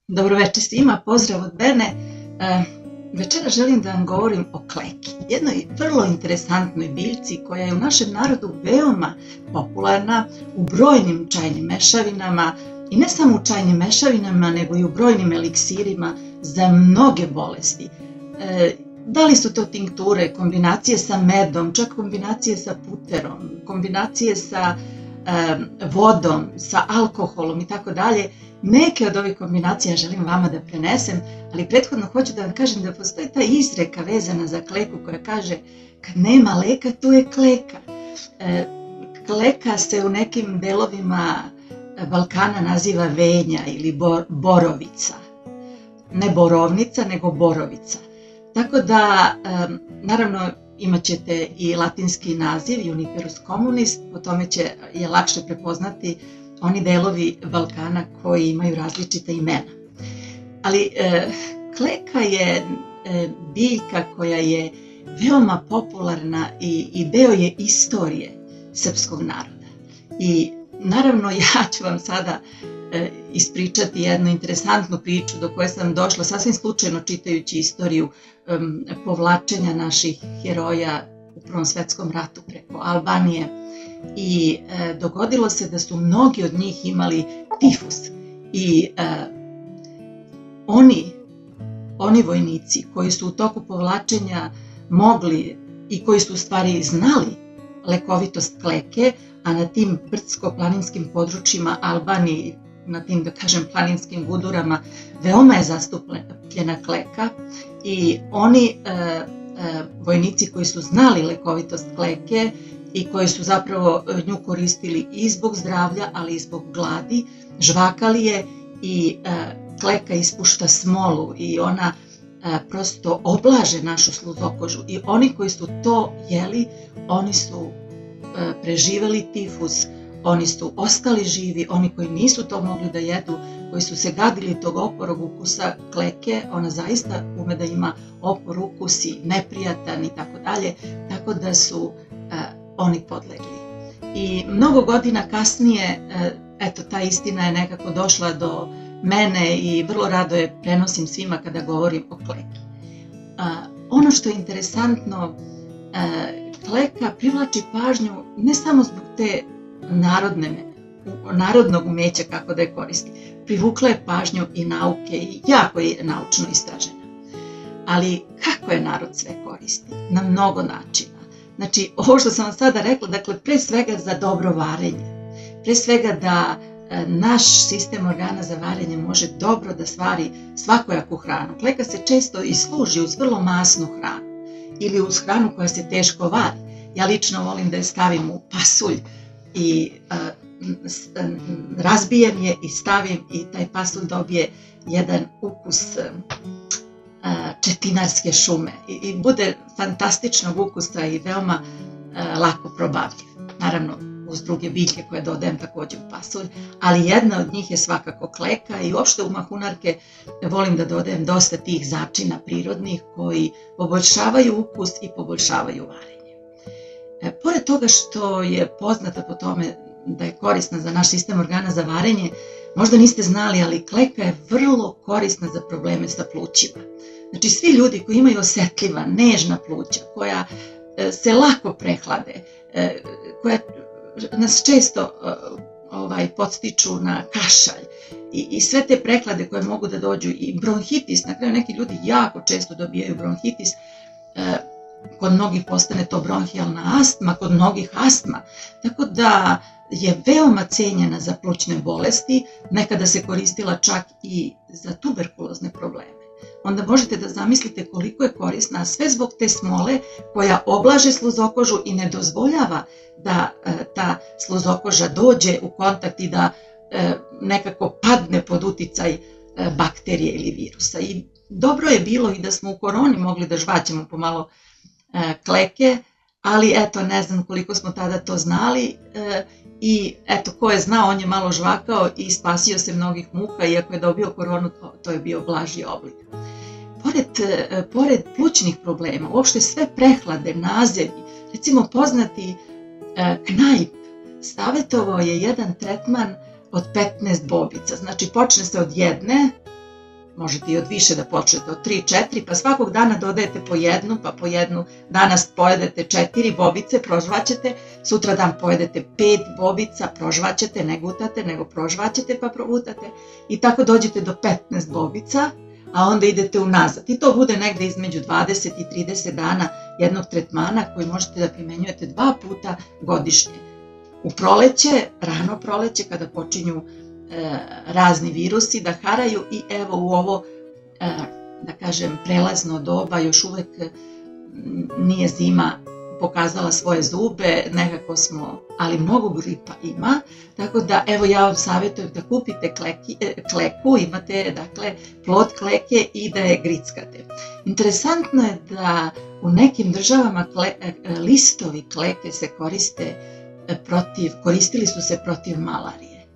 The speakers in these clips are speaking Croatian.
Dobro večer svima, pozdrav od mene. Večera želim da vam govorim o kleki, jednoj vrlo interesantnoj biljci koja je u našem narodu veoma popularna u brojnim čajnim mešavinama i ne samo u čajnim mešavinama, nego i u brojnim eliksirima za mnoge bolesti. Da li su to tinkture, kombinacije sa medom, čak kombinacije sa puterom, kombinacije sa vodom, sa alkoholom i tako dalje. Neke od ovih kombinacija želim vama da prenesem, ali prethodno hoću da vam kažem da postoji ta izreka vezana za kleku koja kaže kad nema leka, tu je kleka. Kleka se u nekim delovima Balkana naziva venja ili borovica. Ne borovnica, nego borovica. Tako da, naravno, imat ćete i latinski naziv, Juniperus communis, po tome je lakše prepoznati oni delovi Balkana koji imaju različita imena. Ali kleka je biljka koja je veoma popularna i deo je istorije srpskog naroda. I naravno ja ću vam sada ispričati jednu interesantnu priču do koje sam došla sasvim slučajno čitajući istoriju povlačenja naših heroja u Prvom svetskom ratu preko Albanije. I dogodilo se da su mnogi od njih imali tifus i oni vojnici koji su u toku povlačenja mogli i koji su u stvari znali lekovitost kleke, a na tim brdsko-planinskim područjima Albanije, na tim, da kažem, planinskim gudurama, veoma je zastupljena kleka i oni vojnici koji su znali lekovitost kleke i koji su zapravo nju koristili i zbog zdravlja, ali i zbog gladi, žvakali je i kleka ispušta smolu i ona prosto oblaže našu sluzokožu i oni koji su to jeli, oni su preživeli tifus, oni su ostali živi, oni koji nisu to mogli da jedu, koji su se gadili tog oporog ukusa kleke, ona zaista ume da ima opor ukus i neprijatan i tako dalje, tako da su oni podlegli. I mnogo godina kasnije, eto, ta istina je nekako došla do mene i vrlo rado je prenosim svima kada govorim o kleki. Ono što je interesantno, kleka privlači pažnju ne samo zbog te narodnog umeća kako da je koristi. Privukla je pažnju i nauke i jako je naučno istražena. Ali kako je narod sve koristi? Na mnogo načina. Znači, ovo što sam vam sada rekla, dakle, pre svega za dobro varenje. Pre svega da naš sistem organa za varenje može dobro da stvari svakojaku hranu. Kleka se često i služi uz vrlo masnu hranu ili uz hranu koja se teško vari. Ja lično volim da je stavim u pasulj i razbijem je i stavim i taj pasulj dobije jedan ukus četinarske šume i bude fantastičnog ukusa i veoma lako probavljiv. Naravno, uz druge biljke koje dodajem također u pasulj, ali jedna od njih je svakako kleka i uopšte u mahunarke volim da dodajem dosta tih začina prirodnih koji poboljšavaju ukus i poboljšavaju varenje. Pored toga što je poznata po tome da je korisna za naš sistem organa za varenje, možda niste znali, ali kleka je vrlo korisna za probleme sa plućima. Znači, svi ljudi koji imaju osetljiva, nežna pluća, koja se lako prehlade, koja nas često podstiču na kašalj i sve te prehlade koje mogu da dođu i bronhitis, na kraju neki ljudi jako često dobijaju bronhitis, kod mnogih postane to bronhijalna astma, kod mnogih astma, tako da je veoma cenjena za plućne bolesti, nekada se koristila čak i za tuberkulozne probleme. Onda možete da zamislite koliko je korisna, sve zbog te smole koja oblaže sluzokožu i ne dozvoljava da ta sluzokoža dođe u kontakt i da nekako padne pod uticaj bakterije ili virusa. I dobro je bilo i da smo u koroni mogli da žvaćemo pomalo kleke, ali eto, ne znam koliko smo tada to znali i eto, ko je znao, on je malo žvakao i spasio se mnogih muka, iako je dobio koronu, to je bio blaži oblik. Pored plućnih problema, uopšte sve prehlade, nazevi, recimo poznati knajp, savjetovao je jedan tretman od 15 bobica. Znači, počne se od jedne možete i od više da počnete, od 3-4, pa svakog dana dodajete po jednu, pa po jednu, danas pojedete 4 bobice, prožvaćete, sutra dan pojedete 5 bobica, prožvaćete, ne gutate, nego prožvaćete pa progutate i tako dođete do 15 bobica, a onda idete unazad. I to bude negde između 20 i 30 dana jednog tretmana koji možete da primenjujete 2 puta godišnje. U proleće, rano proleće, kada počinju razni virusi da haraju i evo u ovo, da kažem, prelazno doba, još uvek nije zima pokazala svoje zube, nekako smo, ali mnogo gripa ima, tako da evo ja vam savjetujem da kupite kleku, imate dakle plod kleke i da je grickate. Interesantno je da u nekim državama listovi kleke se koristili su se protiv malarije.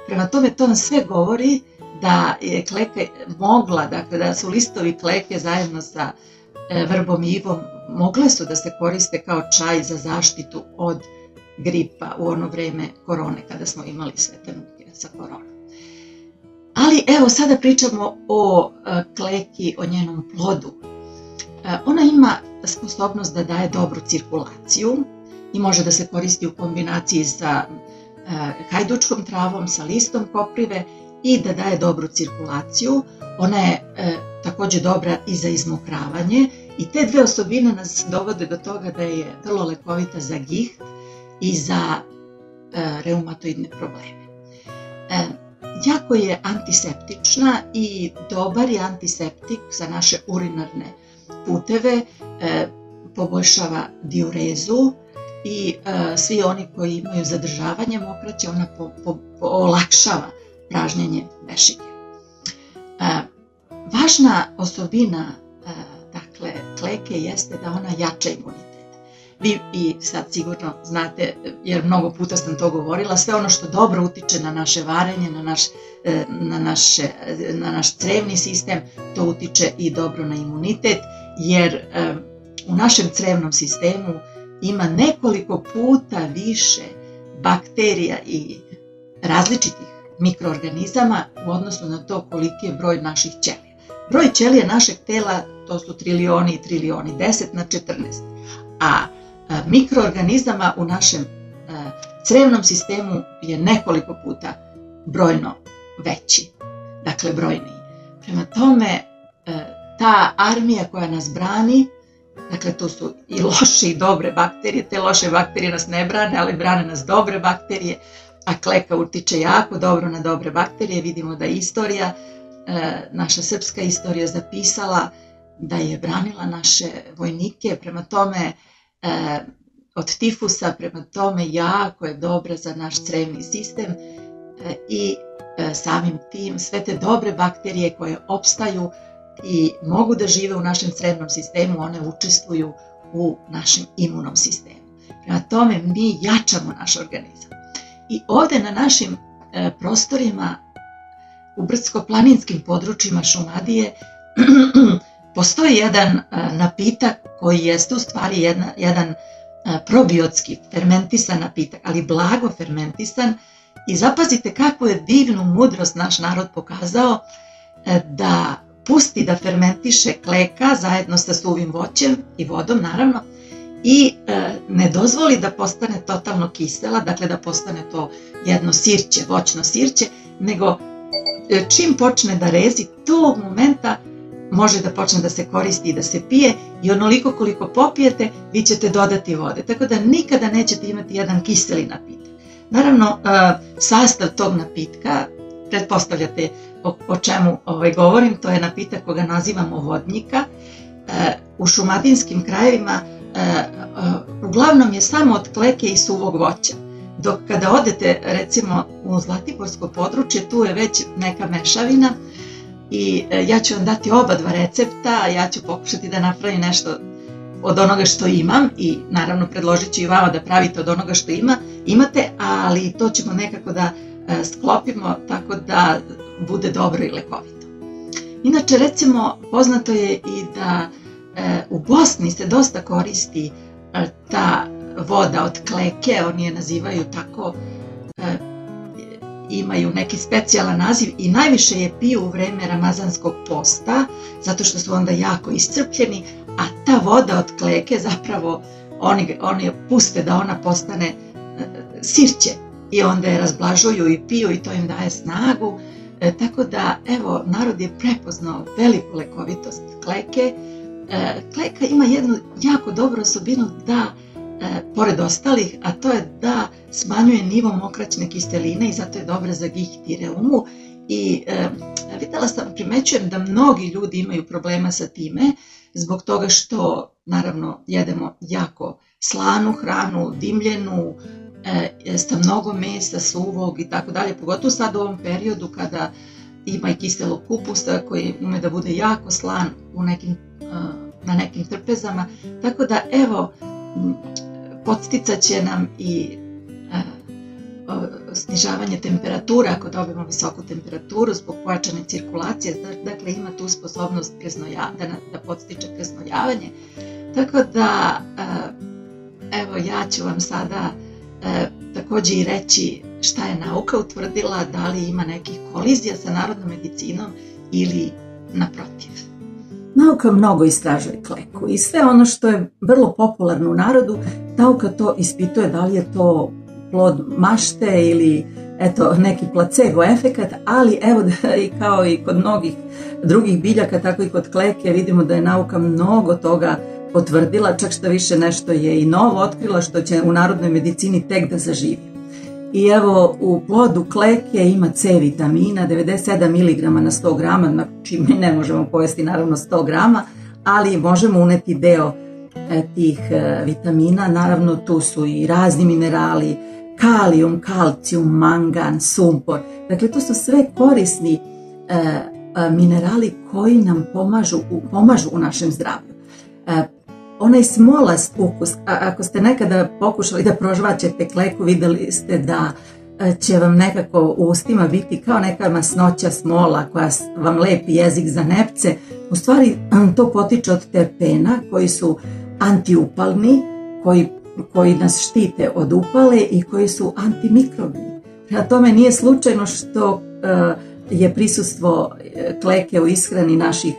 Prema tome, to vam sve govori da je kleka mogla, dakle da su listovi kleke zajedno sa vrbom i ivom mogle su da se koriste kao čaj za zaštitu od gripa u ono vreme korone, kada smo imali sve te muke sa koronom. Ali evo sada pričamo o kleki, o njenom plodu. Ona ima sposobnost da daje dobru cirkulaciju i može da se koristi u kombinaciji sa hajdučkom travom, sa listom koprive i da daje dobru cirkulaciju. Ona je takođe dobra i za izmokravanje i te dve osobine nas dovode do toga da je vrlo lekovita za giht i za reumatoidne probleme. Jako je antiseptična i dobar je antiseptik za naše urinarne puteve, poboljšava diurezu i svi oni koji imaju zadržavanje mokraće, ona olakšava pražnjenje vešiga. Važna osobina kleke jeste da ona jača imunitet. Vi i sad sigurno znate, jer mnogo puta sam to govorila, sve ono što dobro utiče na naše varenje, na naš crevni sistem, to utiče i dobro na imunitet, jer u našem crevnom sistemu ima nekoliko puta više bakterija i različitih mikroorganizama u odnosu na to koliki je broj naših ćelija. Broj ćelija našeg tela to su trilioni i trilioni, 10 na 14, a mikroorganizama u našem crevnom sistemu je nekoliko puta brojno veći, dakle brojniji. Prema tome, ta armija koja nas brani, dakle tu su i loše i dobre bakterije, te loše bakterije nas ne brane, ali brane nas dobre bakterije, a kleka utiče jako dobro na dobre bakterije. Vidimo da je istorija, naša srpska istorija zapisala da je branila naše vojnike, prema tome od tifusa, prema tome jako je dobra za naš crevni sistem i samim tim sve te dobre bakterije koje opstaju i mogu da žive u našem crevnom sistemu, one učestvuju u našem imunom sistemu. Prema tome mi jačamo naš organizam. I ovde na našim prostorima, u brdsko-planinskim područjima Šumadije, postoji jedan napitak koji jeste u stvari jedan probiotski fermentisan napitak, ali blago fermentisan, i zapazite kakvu je divnu mudrost naš narod pokazao da pusti da fermentiše kleka zajedno sa suvim voćem i vodom naravno i ne dozvoli da postane totalno kisela, dakle da postane to jedno sirće, voćno sirće, nego čim počne da rezi, tog momenta može da počne da se koristi i da se pije i onoliko koliko popijete vi ćete dodati vode, tako da nikada nećete imati jedan kiseli napitak. Naravno, sastav tog napitka, pretpostavljate o čemu govorim, to je napitak koga nazivamo vodnjika. U šumadinskim krajevima uglavnom je samo od kleke i suvog voća, dok kada odete recimo u Zlatiborsko područje, tu je već neka mešavina i ja ću vam dati oba dva recepta, ja ću pokušati da napravim nešto od onoga što imam i naravno predložit ću i vama da pravite od onoga što imate, ali to ćemo nekako da sklopimo tako da bude dobro i lekovito. Inače, recimo, poznato je i da u Bosni se dosta koristi ta voda od kleke, oni je nazivaju tako, imaju neki specijalan naziv i najviše je piju u vreme ramazanskog posta, zato što su onda jako iscrpljeni, a ta voda od kleke zapravo oni puste da ona postane sirće i onda je razblažuju i piju i to im daje snagu. Tako da, evo, narod je prepoznao veliku lekovitost kleke. Kleka ima jednu jako dobru osobinu da, pored ostalih, a to je da smanjuje nivo mokraćne kiseline i zato je dobra za giht i reumu. I primećujem da mnogi ljudi imaju problema sa time, zbog toga što, naravno, jedemo jako slanu hranu, dimljenu, sa mnogo mesa, suvog i tako dalje, pogotovo sad u ovom periodu kada ima i kiselog kupusa koji ume da bude jako slan na nekim trpezama. Tako da, evo, podsticat će nam i snižavanje temperature ako dobijemo visoku temperaturu zbog pojačane cirkulacije, dakle ima tu sposobnost da podstiče preznojavanje. Tako da, evo, ja ću vam sada također i reći šta je nauka utvrdila, da li ima nekih kolizija sa narodnom medicinom ili naprotiv. Nauka mnogo istražuje kleku i sve ono što je vrlo popularno u narodu, nauka to ispituje da li je to plod mašte ili neki placebo efekat, ali evo i kao i kod mnogih drugih biljaka, tako i kod kleke vidimo da je nauka mnogo toga potvrdila, čak što više nešto je i novo otkrila što će u narodnoj medicini tek da zaživi. I evo, u plodu kleke ima C vitamina, 97 mg na 100 grama, znači mi ne možemo pojesti naravno 100 grama, ali možemo uneti deo tih vitamina. Naravno tu su i razni minerali, kalijum, kalcijum, mangan, sumpor. Dakle, to su sve korisni minerali koji nam pomažu u našem zdravlju. Onaj smolast ukus, ako ste nekada pokušali da prožvaćete kleku, vidjeli ste da će vam nekako u ustima biti kao neka masnoća smola koja vam lepi jezik za nepce. U stvari to potiče od terpena koji su antiupalni, koji nas štite od upale i koji su antimikrobni. Prema tome nije slučajno što je prisustvo kleke u ishrani naših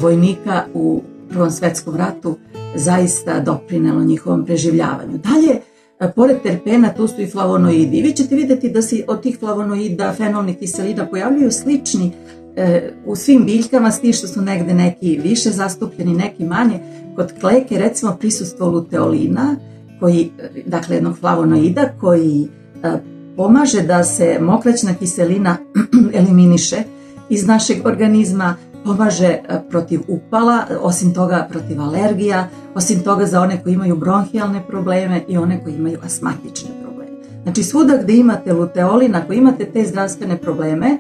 vojnika u Prvom svetskom ratu zaista doprinelo njihovom preživljavanju. Dalje, pored terpena tu su i flavonoidi. I vi ćete vidjeti da se od tih flavonoida, fenolnih kiselina pojavljuju slični u svim biljkama, s tim što su negde neki više zastupljeni, neki manje. Kod kleke recimo prisustvo luteolina, dakle jednog flavonoida koji pomaže da se mokraćna kiselina eliminiše iz našeg organizma, pomaže protiv upala, osim toga protiv alergija, osim toga za one koji imaju bronhijalne probleme i one koji imaju astmatične probleme. Znači svuda gdje imate luteolin, ako imate te zdravstvene probleme,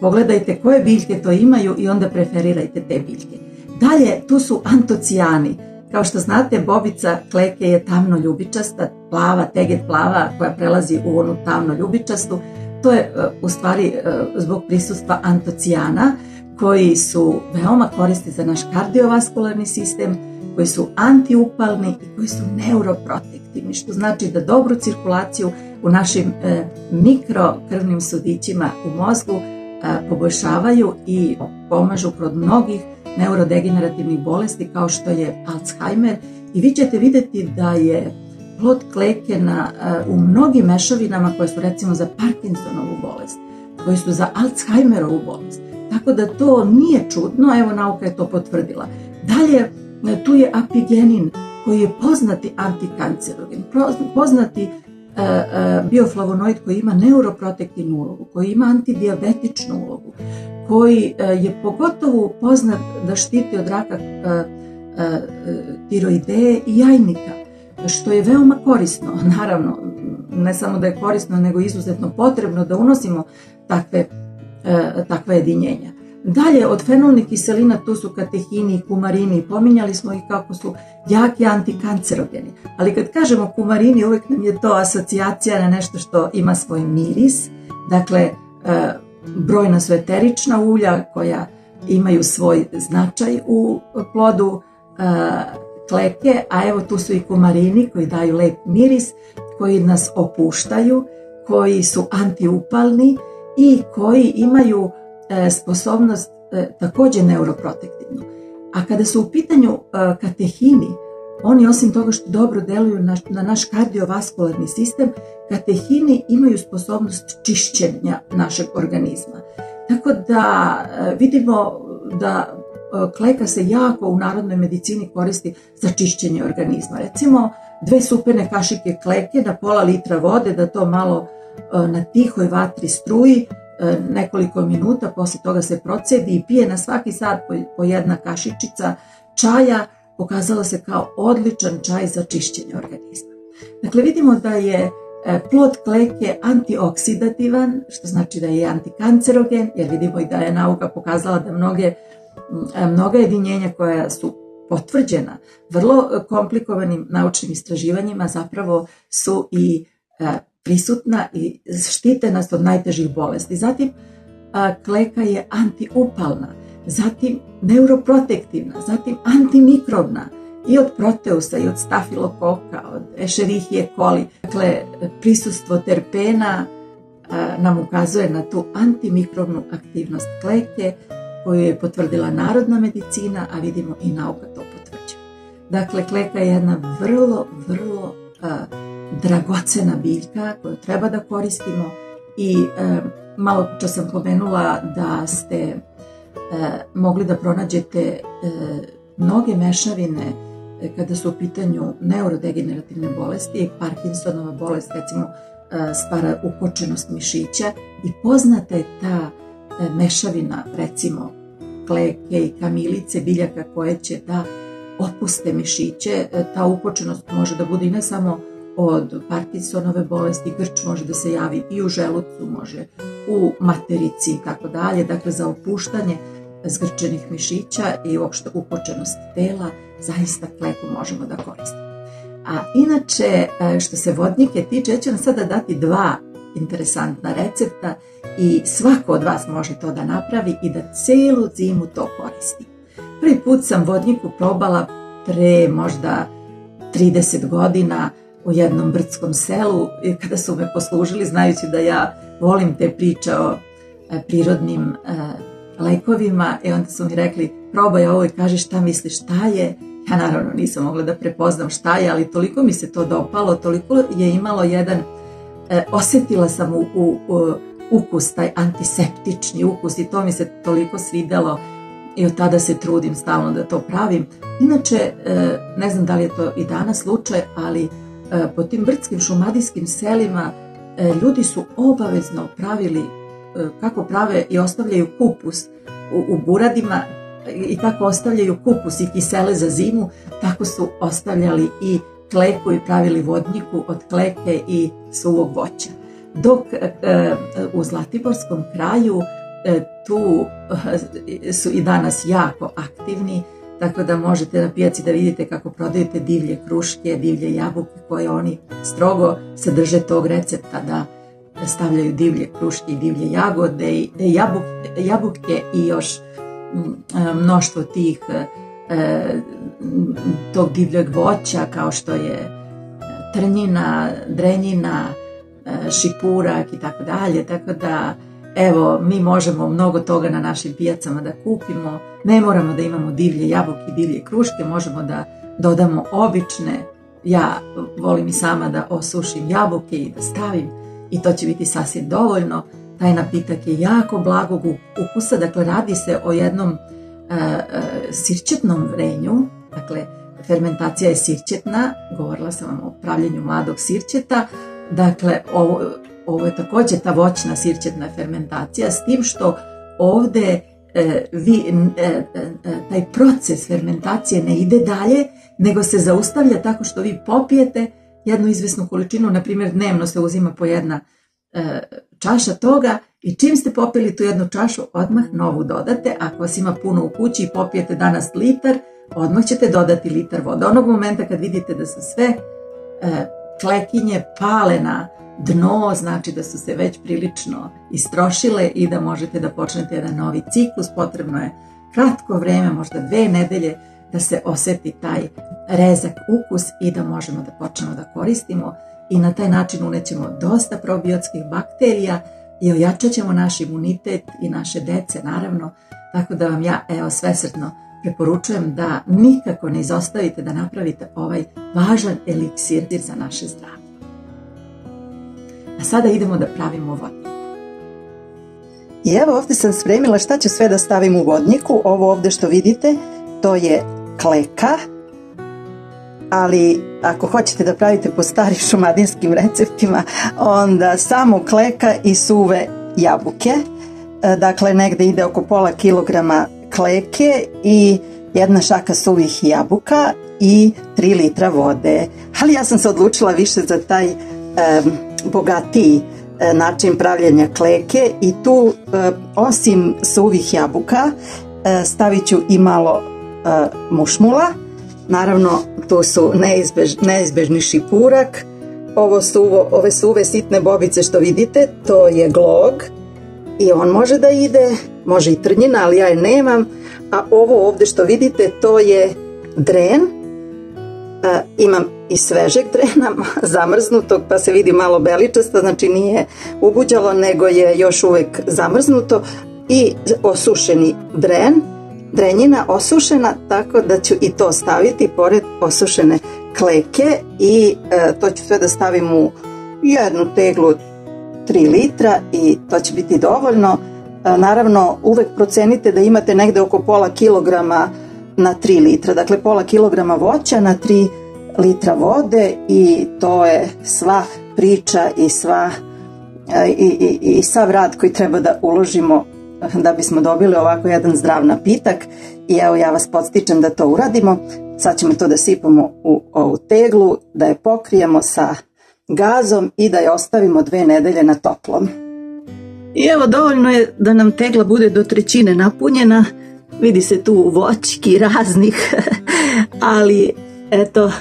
pogledajte koje biljke to imaju i onda preferirajte te biljke. Dalje, tu su antocijani. Kao što znate, bobica kleke je tamno ljubičasta, plava, teget plava koja prelazi u onu tamno ljubičastu. To je u stvari zbog prisustva antocijana koji su veoma korisni za naš kardiovaskularni sistem, koji su antiupalni i koji su neuroprotektivni, što znači da dobru cirkulaciju u našim mikrokrvnim sudićima u mozgu poboljšavaju i pomažu kod mnogih neurodegenerativnih bolesti kao što je Alzheimer. I vi ćete vidjeti da je plod kleke u mnogim mešavinama koje su recimo za Parkinsonovu bolest, koji su za Alzheimerovu bolest. Tako da to nije čudno, evo nauka je to potvrdila. Dalje, tu je apigenin koji je poznati antikancerogen, poznati bioflavonoid koji ima neuroprotektivnu ulogu, koji ima antidijabetičnu ulogu, koji je pogotovo poznat da štiti od raka tiroideje i jajnika, što je veoma korisno. Naravno, ne samo da je korisno, nego izuzetno potrebno da unosimo takva jedinjenja. Dalje, od fenolnih kiselina tu su katehini i kumarini. Pominjali smo ih kako su jaki antikancerogeni. Ali kad kažemo kumarini, uvijek nam je to asocijacija na nešto što ima svoj miris. Dakle, brojna su eterična ulja koja imaju svoj značaj u plodu kleke, a evo tu su i kumarini koji daju lep miris, koji nas opuštaju, koji su antiupalni i koji imaju sposobnost također neuroprotektivnu. A kada su u pitanju katehini, oni osim toga što dobro deluju na naš kardiovaskularni sistem, katehini imaju sposobnost čišćenja našeg organizma. Tako da vidimo da kleka se jako u narodnoj medicini koristi za čišćenje organizma. Recimo 2 supene kašike kleke na pola litra vode, da to malo na tihoj vatri struji nekoliko minuta, poslije toga se procedi i pije na svaki sat po 1 kašičica čaja, pokazalo se kao odličan čaj za čišćenje organizma. Dakle, vidimo da je plod kleke antioksidativan, što znači da je antikancerogen, jer vidimo i da je nauka pokazala da mnoga jedinjenja koja su potvrđena vrlo komplikovanim naučnim istraživanjima zapravo su i prisutna i štite nas od najtežih bolesti. Zatim, kleka je antiupalna, zatim neuroprotektivna, zatim antimikrobna i od proteusa i od stafilokoka, od Escherichie coli. Dakle, prisustvo terpena nam ukazuje na tu antimikrobnu aktivnost kleke koju je potvrdila narodna medicina, a vidimo i nauka to potvrđuje. Dakle, kleka je jedna vrlo dragocena biljka koju treba da koristimo i malo čas sam pomenula da ste mogli da pronađete mnoge mešavine kada su u pitanju neurodegenerativne bolesti, Parkinsonova bolest, recimo stvara ukočenost mišića i poznata je ta mešavina, recimo kleke i kamilice, biljaka koje će da opuste mišiće. Ta ukočenost može da bude i ne samo od Parkinsonove bolesti, grč može da se javi i u želucu, može u materici i tako dalje. Dakle, za opuštanje zgrčenih mišića i uopšte ukočenost tela, zaista kleku možemo da koristimo. A inače, što se vodnike tiče, ja ću vam sada dati 2 interesantna recepta i svako od vas može to da napravi i da celu zimu to koristi. Prvi put sam vodniku probala pre možda 30 godina u jednom brdskom selu, kada su me poslužili, znajući da ja volim te priče o prirodnim lekovima, i onda su mi rekli probaj ovo i kaži šta misliš šta je. Ja naravno nisam mogla da prepoznam šta je, ali toliko mi se to dopalo, toliko je imalo jedan, osjetila sam u ukus, taj antiseptični ukus, i to mi se toliko svidelo i od tada se trudim stalno da to pravim. Inače, ne znam da li je to i danas slučaj, ali po tim brdskim šumadijskim selima ljudi su obavezno pravili, kako prave i ostavljaju kupus u buradima i tako ostavljaju kupus i kisele za zimu, tako su ostavljali i kleku i pravili vodnjiku od kleke i suvog voća. Dok u Zlatiborskom kraju tu su i danas jako aktivni, tako da možete na pijaci da vidite kako prodajete divlje kruške, divlje jabuke koje oni strogo se drže tog recepta da stavljaju divlje kruške i divlje jagode i jabuke i još mnoštvo tih tog divljeg voća kao što je trnjina, drenjina, šipurak i tako dalje. Tako da evo, mi možemo mnogo toga na našim pijacama da kupimo, ne moramo da imamo divlje jabuke i divlje kruške, možemo da dodamo obične. Ja volim i sama da osušim jabuke i da stavim i to će biti sasvim dovoljno. Taj napitak je jako blagog ukusa, dakle radi se o jednom sirćetnom vrenju, dakle fermentacija je sirćetna, govorila sam vam o pravljenju mladog sirćeta, dakle ovo je također ta voćna sirćetna fermentacija, s tim što ovdje taj proces fermentacije ne ide dalje, nego se zaustavlja tako što vi popijete jednu izvesnu količinu, na primjer dnevno se uzima po 1 čaša toga i čim ste popili tu 1 čašu, odmah novu dodate. Ako vas ima puno u kući i popijete danas litar, odmah ćete dodati litar vode. Onog momenta kad vidite da su sve klekinje pale na dno, znači da su se već prilično istrošile i da možete da počnete jedan novi ciklus. Potrebno je kratko vreme, možda 2 nedelje, da se osjeti taj rezak ukus i da možemo da počnemo da koristimo. i na taj način unećemo dosta probiotskih bakterija i ojačat ćemo naš imunitet i naše dece naravno, tako da vam ja svesrdno preporučujem da nikako ne izostavite da napravite ovaj važan eliksir za naše zdravlje. A sada idemo da pravimo vodnik. I evo ovdje sam spremila šta ću sve da stavim u vodniku. Ovo ovdje što vidite to je kleka, ali ako hoćete da pravite po starim šumadinskim receptima, onda samo kleka i suve jabuke. Dakle, negde ide oko pola kilograma kleke i 1 šaka suvih jabuka i 3 litra vode. Ali ja sam se odlučila više za taj bogatiji način pravljenja kleke i tu osim suvih jabuka stavit ću i malo mušmula. Naravno, tu su neizbežni šipurak. Ove suve sitne bobice što vidite, to je glog i on može da ide, može i trnjina, ali ja je nemam. A ovo ovdje što vidite, to je dren. Imam i svežeg drena, zamrznutog, pa se vidi malo beličasto, znači nije ubuđalo, nego je još uvek zamrznuto, i osušeni dren, drenjina osušena, tako da ću i to staviti pored osušene kleke i to ću sve da stavim u jednu teglu 3 litra i to će biti dovoljno. Naravno, uvek procenite da imate negde oko pola kilograma na 3 litra, dakle pola kilograma voća na 3 litra vode i to je sva priča i sav rad koji treba da uložimo da bismo dobili ovako jedan zdrav napitak. I evo, ja vas podstičem da to uradimo. Sad ćemo to da sipamo u ovu teglu, da je pokrijemo sa gazom i da je ostavimo 2 nedelje na toplom. I evo, dovoljno je da nam tegla bude do 1/3 napunjena. Vidi se tu voćki raznih, ali eto,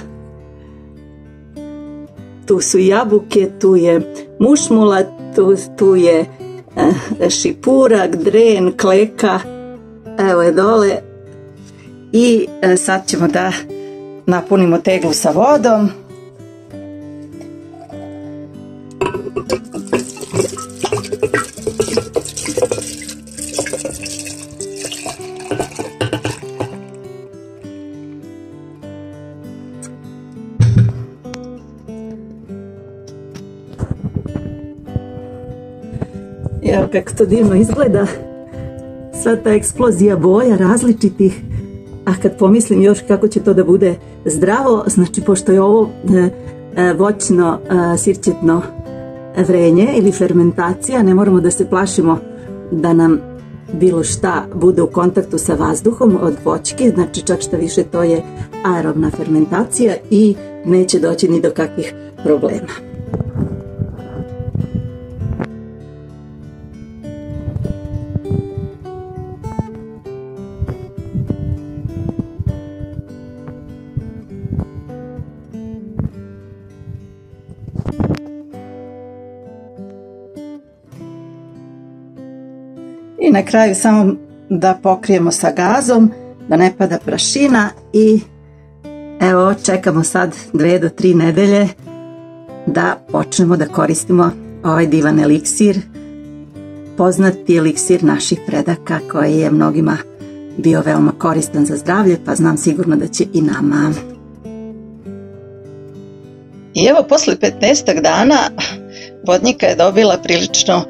tu su jabuke, tu je mušmula, tu je šipurak, dren, kleka, evo je dole. I sad ćemo da napunimo teglu sa vodom. Evo kako to divno izgleda, sva ta eksplozija boja različitih, a kad pomislim još kako će to da bude zdravo, znači pošto je ovo voćno sirćetno vrenje ili fermentacija, ne moramo da se plašimo da nam bilo šta bude u kontaktu sa vazduhom od voćke, znači čak šta više to je aerobna fermentacija i neće doći ni do kakvih problema. I na kraju samo da pokrijemo sa gazom, da ne pada prašina i evo čekamo sad 2 do 3 nedelje da počnemo da koristimo ovaj divan eliksir, poznati eliksir naših predaka koji je mnogima bio veoma koristan za zdravlje, pa znam sigurno da će i nama. I evo posle 15 dana vodnika je dobila prilično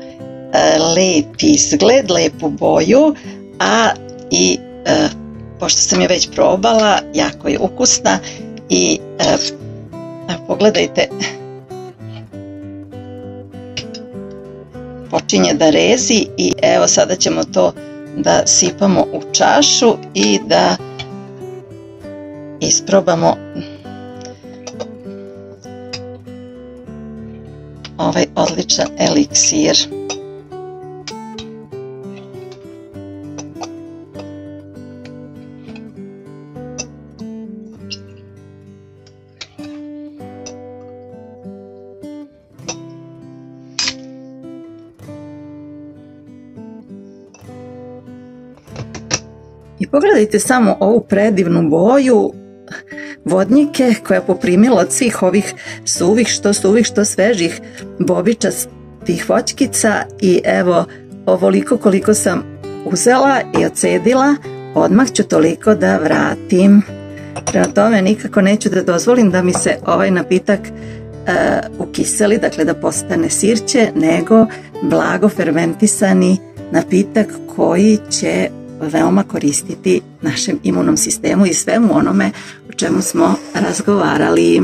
lep izgled, lepu boju, a i pošto sam je već probala, jako je ukusna i pogledajte, počinje da rezi i evo sada ćemo to da sipamo u čašu i da isprobamo ovaj odličan eliksir. I pogledajte samo ovu predivnu boju, vodnike koja je poprimila od svih ovih suvih, što svežih bobičastih voćkica i evo ovoliko koliko sam uzela i ocedila, odmah ću toliko da vratim. Prema tome nikako neću da dozvolim da mi se ovaj napitak ukiseli, dakle da postane sirće, nego blago fermentisani napitak koji će veoma koristiti našem imunom sistemu i svemu onome o čemu smo razgovarali.